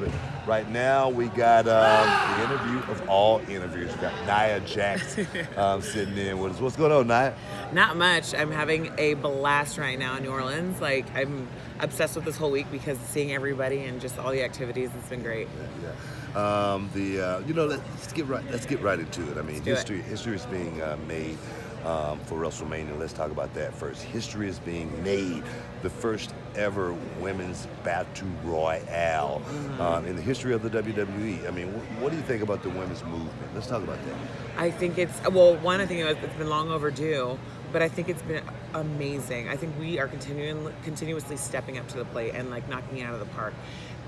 But right now we got the interview of all interviews. We got Nia Jax sitting in with us. What's going on, Nia? Not much. I'm having a blast right now in New Orleans. Like, I'm obsessed with this whole week because seeing everybody and just all the activities, it's been great. Let's get right into it. I mean, history is being made for WrestleMania. Let's talk about that first. History is being made. The first ever women's battle royale in the history of the WWE. I mean, what do you think about the women's movement? Let's talk about that. I think it's been long overdue, but I think it's been amazing. I think we are continuously stepping up to the plate and like knocking it out of the park.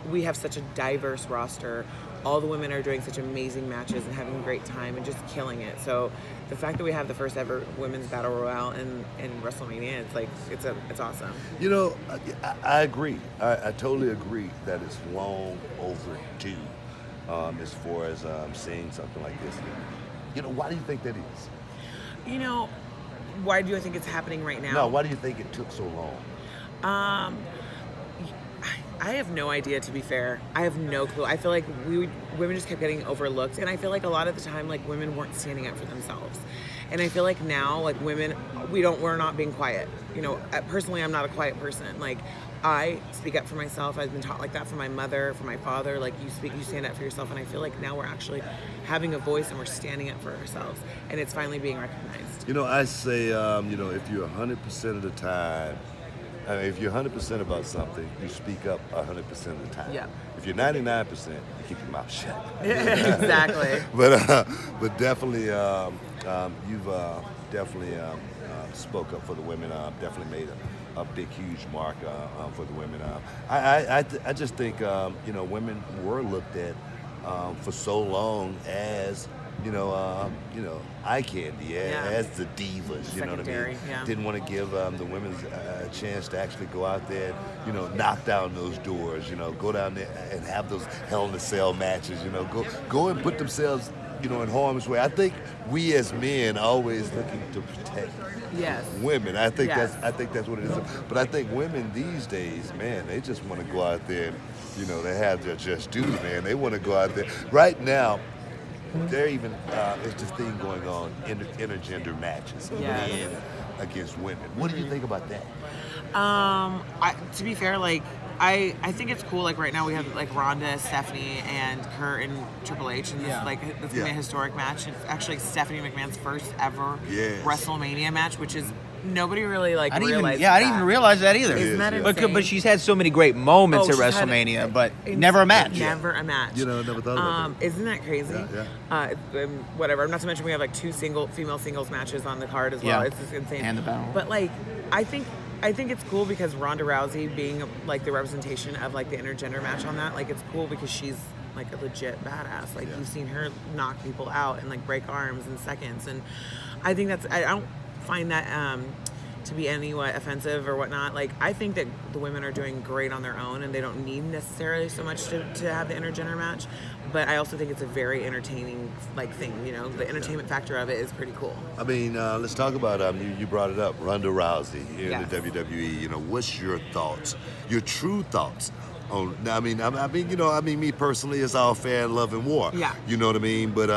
We have such a diverse roster. All the women are doing such amazing matches and having a great time and just killing it. So the fact that we have the first ever women's battle royale in WrestleMania, it's awesome. You know, I agree. I totally agree that it's long overdue as far as seeing something like this. You know, why do you think that is? You know, why do I think it's happening right now? No, why do you think it took so long? I have no idea, to be fair. I have no clue. I feel like women just kept getting overlooked, and I feel like a lot of the time, like, women weren't standing up for themselves. And I feel like now, like, women, we're not being quiet. You know, personally, I'm not a quiet person. Like, I speak up for myself. I've been taught like that from my mother, from my father. Like, you stand up for yourself. And I feel like now we're actually having a voice and we're standing up for ourselves, and it's finally being recognized. You know, I say, if you're 100% of the time, if you're 100% about something, you speak up 100% of the time. Yeah. If you're 99%, you keep your mouth shut. Exactly. But definitely, you've definitely spoke up for the women. Definitely made a big, huge mark for the women. I just think women were looked at for so long as eye candy, as the divas, you know what I mean? Yeah. Didn't want to give the women a chance to actually go out there, knock down those doors, go down there and have those Hell in a Cell matches, go and put themselves, in harm's way. I think we as men are always looking to protect women. I think that's what it is. But I think women these days, man, they just want to go out there, they have their just due, man. They want to go out there. Right now, there even is this thing going on, intergender matches, men against women. What do you think about that? To be fair, like, I think it's cool. Like, right now we have like Ronda, Stephanie, and Kurt and Triple H, and it's gonna be a historic match. It's actually Stephanie McMahon's first ever WrestleMania match, which is nobody really realized. I didn't even realize that either. Isn't that insane? But she's had so many great moments at WrestleMania, but never a match. Never a match. Never thought about that. Isn't that crazy? Yeah. Whatever. Not to mention we have like two female singles matches on the card as well. It's just insane. And the battle. But like, I think it's cool because Ronda Rousey being like the representation of like the intergender match on that, like, it's cool because she's like a legit badass. Like, you've seen her knock people out and like break arms in seconds, and I think I don't find that to be anywhat offensive or whatnot. Like, I think that the women are doing great on their own and they don't need necessarily so much to have the intergender match, but I also think it's a very entertaining thing. The entertainment factor of it is pretty cool. I mean, let's talk about you brought it up, Ronda Rousey here in the WWE. What's your thoughts, your true thoughts on? Me personally, it's all fair and love and war. Yeah. You know what I mean? But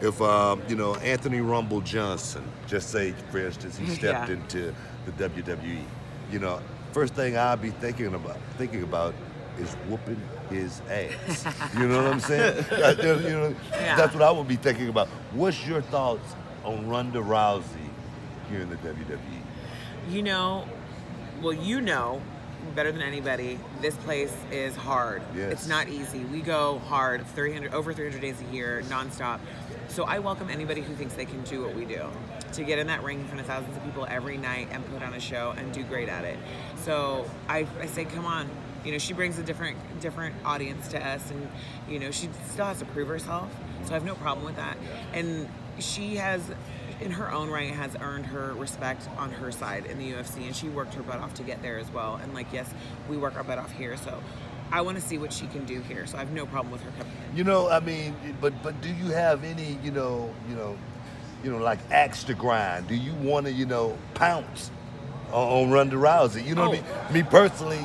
if Anthony Rumble Johnson, just say for instance, he stepped into the WWE, first thing I'd be thinking about is whooping his ass. You know what I'm saying? That's what I would be thinking about. What's your thoughts on Ronda Rousey here in the WWE? Better than anybody, this place is hard. Yes. It's not easy. We go hard over 300 days a year, nonstop. So I welcome anybody who thinks they can do what we do, to get in that ring in front of thousands of people every night and put on a show and do great at it. So I say, come on. She brings a different audience to us, and she still has to prove herself. So I have no problem with that. And she has, in her own right, has earned her respect on her side in the UFC, and she worked her butt off to get there as well. And yes, we work our butt off here, so I want to see what she can do here. So I have no problem with her coming in. But do you have any, like axe to grind? Do you want to, pounce on Ronda Rousey? You know what I mean? Me personally,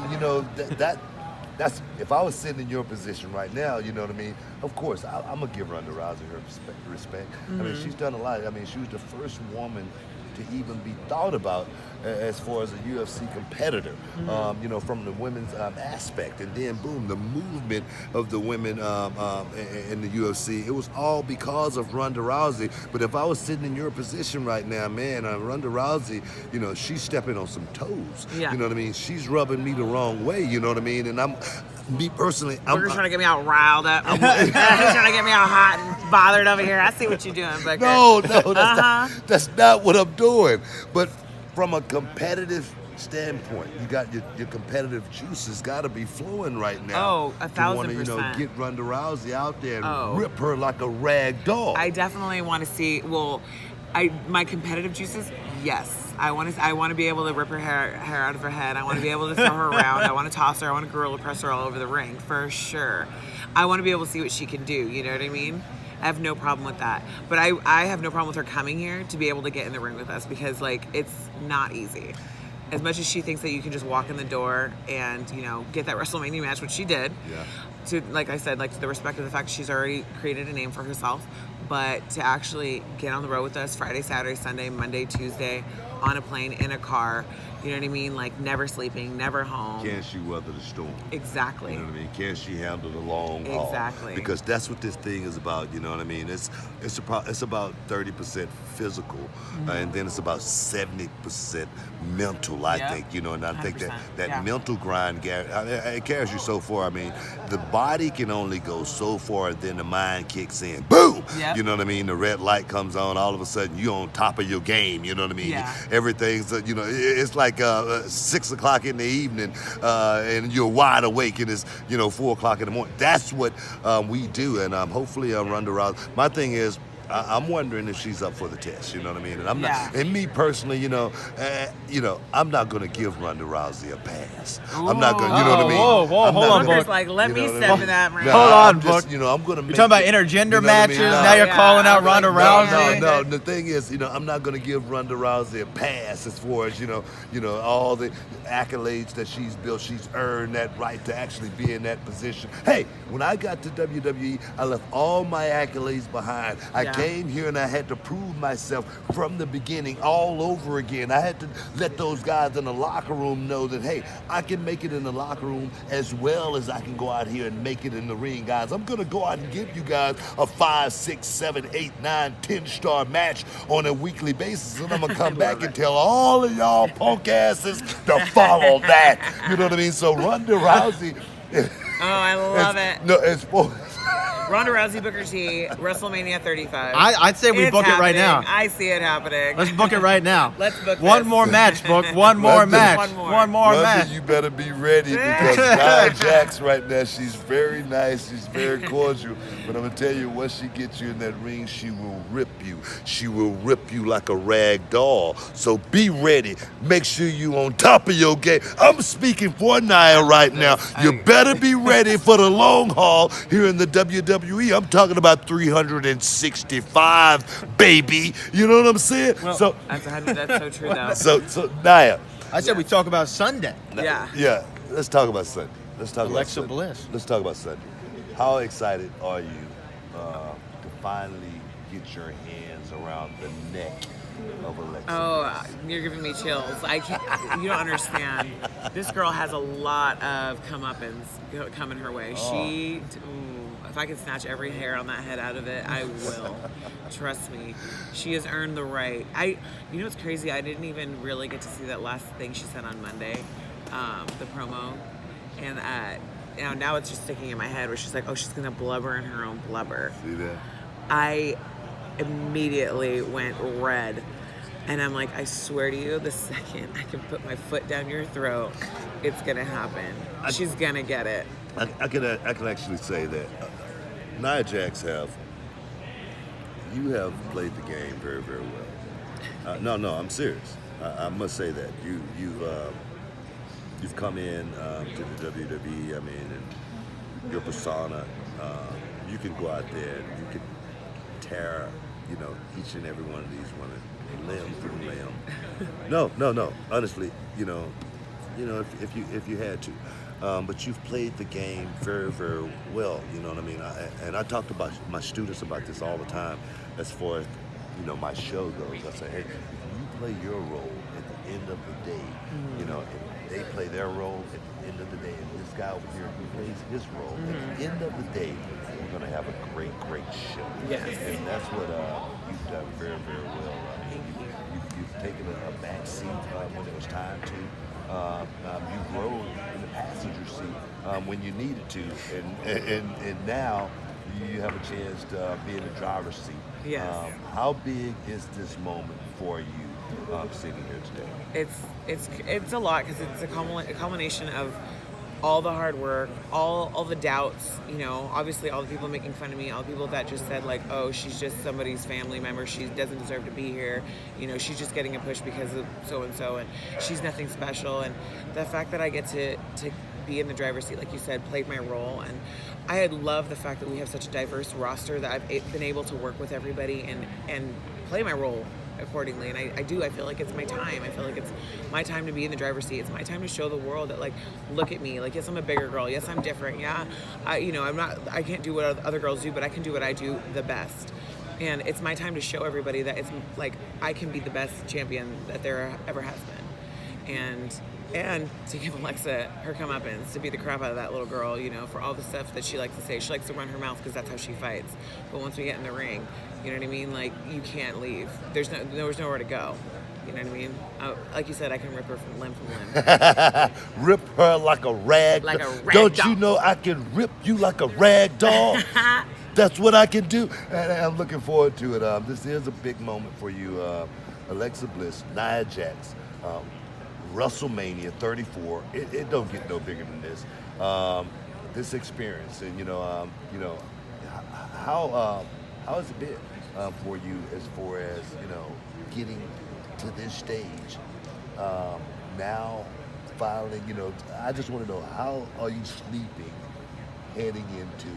that's if I was sitting in your position right now, you know what I mean? Of course, I'm gonna give Ronda Rousey her respect. I mean, she's done a lot. I mean, she was the first woman to even be thought about as far as a UFC competitor, you know, from the women's aspect. And then, boom, the movement of the women in the UFC, it was all because of Ronda Rousey. But if I was sitting in your position right now, man, Ronda Rousey, you know, she's stepping on some toes. Yeah. You know what I mean? She's rubbing me the wrong way, you know what I mean? And me personally, You're trying to get me all riled up. You're trying to get me all hot and bothered over here. I see what you're doing, Booker. No, that's not what I'm doing. But from a competitive standpoint, you got your competitive juices got to be flowing right now. Oh, 1,000%. You know, get Ronda Rousey out there and rip her like a rag doll. I definitely want to see. Well, my competitive juices, yes. I want to be able to rip her hair out of her head. I want to be able to throw her around. I want to toss her. I want to gorilla press her all over the ring for sure. I want to be able to see what she can do. You know what I mean? I have no problem with that. But I have no problem with her coming here to be able to get in the ring with us because like it's not easy. As much as she thinks that you can just walk in the door and, you know, get that WrestleMania match, which she did. Yeah. To, like I said, like to the respect of the fact she's already created a name for herself, but to actually get on the road with us Friday, Saturday, Sunday, Monday, Tuesday, on a plane, in a car, you know what I mean? Like never sleeping, never home. Can she weather the storm? Exactly. You know what I mean? Can she handle the long haul? Exactly. Because that's what this thing is about. You know what I mean? It's about 30% physical, and then it's about 70% mental. I think. You know, and I think that mental grind it carries you so far. I mean, the body can only go so far, then the mind kicks in. Boom. Yep. You know what I mean? The red light comes on. All of a sudden, you're on top of your game. You know what I mean? Yeah. Everything's it's like 6 o'clock in the evening, and you're wide awake, and it's 4 o'clock in the morning. That's what we do, and hopefully Ronda Rousey. My thing is, I'm wondering if she's up for the test. You know what I mean? And I'm not. And me personally, I'm not going to give Ronda Rousey a pass. Ooh. I'm not going. You know what I mean? Whoa, hold on, Booker's Book. like, let me step in that ring. Hold on, Book. Book. I'm going to. You're talking about intergender matches. Now you're calling out Ronda Rousey. No. The thing is, I'm not going to give Ronda Rousey a pass as far as all the accolades that she's built. She's earned that right to actually be in that position. Hey, when I got to WWE, I left all my accolades behind. I came here and I had to prove myself from the beginning all over again. I had to let those guys in the locker room know that, hey, I can make it in the locker room as well as I can go out here and make it in the ring, guys. I'm going to go out and give you guys a 5, 6, 7, 8, 9, 10-star match on a weekly basis, and I'm going to come back and tell all of y'all punk asses to follow that. You know what I mean? So Ronda Rousey. I love it. No, it's Ronda Rousey, Booker T, WrestleMania 35. I'd say we book it right now. I see it happening. Let's book it right now. Let's book one this. more match, Book. One more match. One more match. You better be ready because Nia Jax right now, she's very nice. She's very cordial. But I'm going to tell you, once she gets you in that ring, she will rip you. She will rip you like a rag doll. So be ready. Make sure you on top of your game. I'm speaking for Nia right now. You better be ready for the long haul here in the WWE. I'm talking about 365, baby. You know what I'm saying? Well, that's so true, though. So Nia. I said we talk about Sunday. Yeah. Let's talk about Sunday. Alexa Bliss. Let's talk about Sunday. How excited are you to finally get your hands around the neck of Alexa Bliss? Oh, you're giving me chills. I can't. You don't understand. This girl has a lot of comeuppance coming her way. If I could snatch every hair on that head out of it, I will. Trust me. She has earned the right. You know what's crazy? I didn't even really get to see that last thing she said on Monday, the promo, and now it's just sticking in my head where she's like, oh, she's gonna blubber in her own blubber. See that? I immediately went red. And I'm like, I swear to you, the second I can put my foot down your throat, it's gonna happen. She's gonna get it. I can actually say that Nia Jax you have played the game very, very well. No, I'm serious. I must say that you've come in to the WWE. I mean, and your persona. You can go out there and you can tear, each and every one of these women, limb through limb. No. Honestly, if you had to. but you've played the game very, very well. You know what I mean? And I talk about my students about this all the time, as far as my show goes. I say, hey, if you play your role at the end of the day, if they play their role at the end of the day, and this guy over here who plays his role at the end of the day, we're going to have a great, great show. Yes. And that's what you've done very, very well. You've taken a back seat when it was time to. You've rode in the passenger seat when you needed to, and now you have a chance to be in the driver's seat. Yes. How big is this moment for you sitting here today? It's a lot, because it's a culmination of all the hard work, all the doubts, obviously all the people making fun of me, all the people that just said like, oh, she's just somebody's family member, she doesn't deserve to be here, she's just getting a push because of so-and-so, and she's nothing special. And the fact that I get to be in the driver's seat, like you said, played my role. And I love the fact that we have such a diverse roster that I've been able to work with everybody and play my role accordingly. And I feel like it's my time. I feel like it's my time to be in the driver's seat. It's my time to show the world that, like, look at me. Like, yes, I'm a bigger girl. Yes, I'm different. Yeah, I can't do what other girls do, but I can do what I do the best. And it's my time to show everybody that it's like I can be the best champion that there ever has been. And to give Alexa her comeuppance, to beat the crap out of that little girl, for all the stuff that she likes to say. She likes to run her mouth because that's how she fights. But once we get in the ring, you know what I mean? Like, you can't leave. There's nowhere to go. You know what I mean? Like you said, I can rip her from limb from limb. Rip her like a rag. Like a rag Don't doll. you know I can rip you like a rag doll? That's what I can do. And I'm looking forward to it. This is a big moment for you. Alexa Bliss, Nia Jax, WrestleMania 34. It don't get no bigger than this. This experience, and how has it been for you as far as getting to this stage? Now, finally, I just want to know, how are you sleeping heading into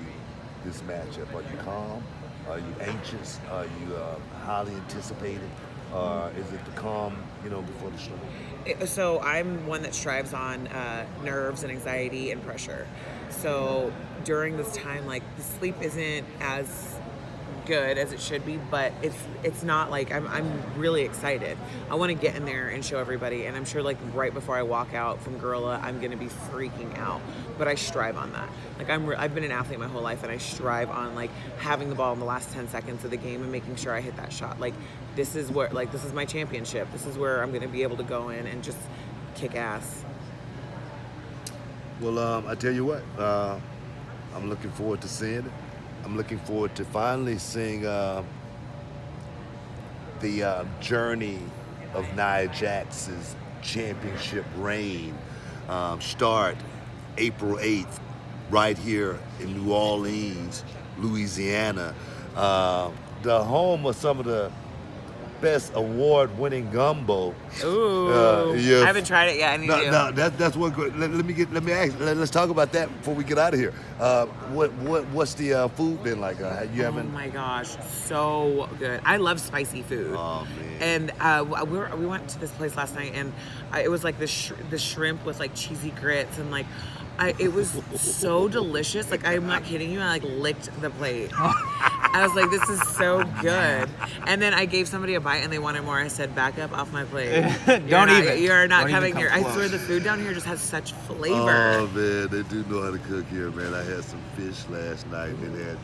this matchup? Are you calm? Are you anxious? Are you highly anticipated? Is it the calm, before the show? So I'm one that strives on nerves and anxiety and pressure. So during this time, like, the sleep isn't as good as it should be, but it's not like I'm really excited. I want to get in there and show everybody, and I'm sure like right before I walk out from Gorilla, I'm gonna be freaking out. But I strive on that. Like, I've been an athlete my whole life, and I strive on like having the ball in the last 10 seconds of the game and making sure I hit that shot. Like, this is my championship. This is where I'm gonna be able to go in and just kick ass. Well, I tell you what, I'm looking forward to seeing it. I'm looking forward to finally seeing the journey of Nia Jax's championship reign start April 8th right here in New Orleans, Louisiana, the home of some of the best award-winning gumbo. Ooh, yeah. I haven't tried it yet. I need to. No, that's one good. Let's talk about that before we get out of here. What's the food been like? You haven't? Oh my gosh, so good. I love spicy food. Oh man. And we went to this place last night, and it was like the shrimp with like cheesy grits, and like it was so delicious. Like, I'm not kidding you. I like licked the plate. I was like, this is so good. And then I gave somebody a bite and they wanted more. I said, back up off my plate. You're not coming here. I swear the food down here just has such flavor. Oh man, they do know how to cook here, man. I had some fish last night. It had,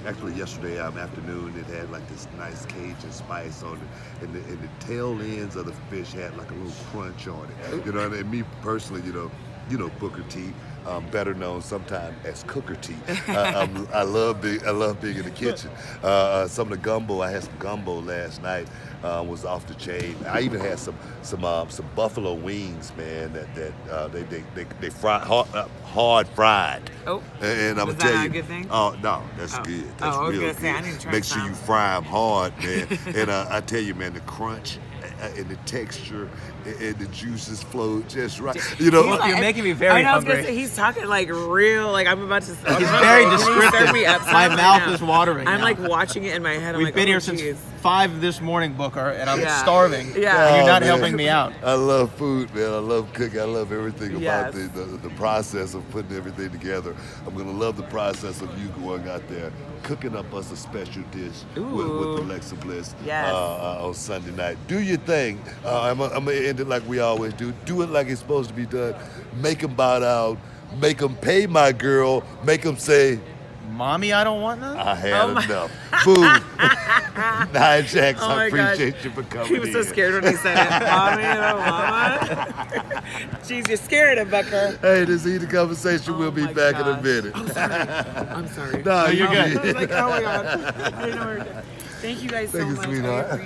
actually yesterday afternoon, it had like this nice Cajun spice on it. And the tail ends of the fish had like a little crunch on it. And me personally, Booker T, better known sometimes as Cooker T. I love being in the kitchen. Some of the gumbo, I had some gumbo last night, was off the chain. I even had some buffalo wings, man. That they fry hard fried. Oh, and I'm was gonna tell that you. A good thing? Oh no, that's good. That's I was real gonna good. say, I need to try Make some. sure you fry them hard, man. And I tell you, man, the crunch and the texture and the juices flow just right. You're making me very I was hungry. gonna say, he's talking like real, like I'm about to. He's very Can you serve descriptive. me up My some mouth right now? is watering I'm now. like watching it in my head. I'm We've like, been oh, here since geez. 5 this morning, Booker, and I'm Yeah. starving. Yeah. And you're not man. helping me out. I love food, man. I love cooking. I love everything about Yes. the process of putting everything together. I'm gonna love the process of you going out there, cooking up us a special dish with Alexa Bliss Yes. on Sunday night. Do your thing. I'm gonna end it like we always do. Do it like it's supposed to be done. Make them bow down. Make them pay my girl. Make them say, Mommy, I don't want none? I had enough. Boom. Nia Jax, Oh I my gosh. appreciate you for coming He was so in. scared when he said it. Mommy, mama. Jeez, you're scared of Booker. Hey, this is the conversation. We'll be my back in a gosh. minute. I'm sorry. No, you're good. I was like, oh my God. I didn't know we were good. Thank you guys so Thank you, much. sweetheart. I